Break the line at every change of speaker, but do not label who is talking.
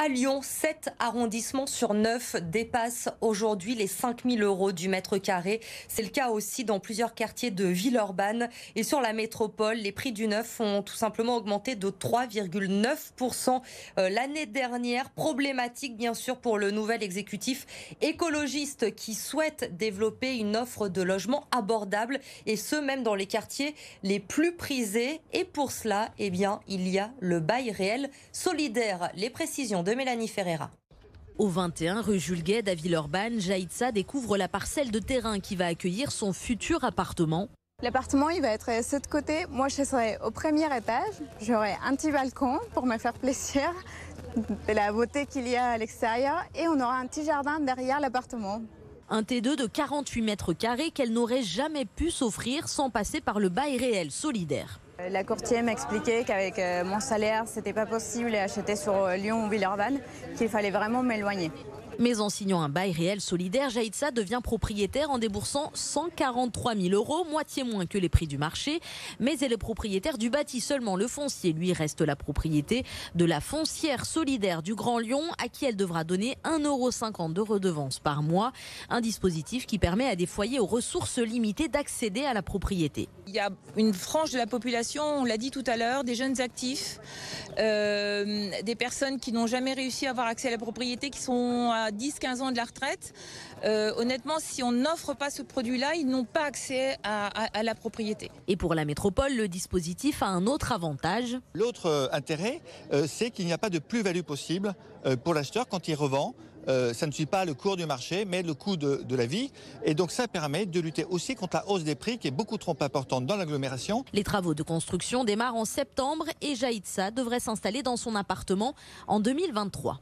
À Lyon, 7 arrondissements sur 9 dépassent aujourd'hui les 5 000 € du mètre carré. C'est le cas aussi dans plusieurs quartiers de Villeurbanne. Et sur la métropole, les prix du neuf ont tout simplement augmenté de 3,9% l'année dernière. Problématique bien sûr pour le nouvel exécutif écologiste qui souhaite développer une offre de logements abordables et ce même dans les quartiers les plus prisés. Et pour cela, il y a le bail réel solidaire. Les précisions de Mélanie Ferreira.
Au 21 rue Jules Guesde à Villeurbanne, Jaïtsa découvre la parcelle de terrain qui va accueillir son futur appartement.
L'appartement, il va être à ce côté. Moi, je serai au premier étage. J'aurai un petit balcon pour me faire plaisir de la beauté qu'il y a à l'extérieur. Et on aura un petit jardin derrière l'appartement.
Un T2 de 48 mètres carrés qu'elle n'aurait jamais pu s'offrir sans passer par le bail réel solidaire.
La courtière m'expliquait qu'avec mon salaire, c'était pas possible d'acheter sur Lyon ou Villeurbanne, qu'il fallait vraiment m'éloigner.
Mais en signant un bail réel solidaire, Jaïtsa devient propriétaire en déboursant 143 000 €, moitié moins que les prix du marché. Mais elle est propriétaire du bâti seulement. Le foncier, lui, reste la propriété de la foncière solidaire du Grand Lyon, à qui elle devra donner 1,50 € de redevance par mois. Un dispositif qui permet à des foyers aux ressources limitées d'accéder à la propriété.
Il y a une frange de la population, on l'a dit tout à l'heure, des jeunes actifs, des personnes qui n'ont jamais réussi à avoir accès à la propriété, qui sont à 10-15 ans de la retraite. Honnêtement, si on n'offre pas ce produit-là, ils n'ont pas accès à la propriété.
Et pour la métropole, le dispositif a un autre avantage.
L'autre intérêt, c'est qu'il n'y a pas de plus-value possible pour l'acheteur quand il revend. Ça ne suit pas le cours du marché, mais le coût de la vie. Et donc ça permet de lutter aussi contre la hausse des prix qui est beaucoup trop importante dans l'agglomération.
Les travaux de construction démarrent en septembre et Jaïtsa devrait s'installer dans son appartement en 2023.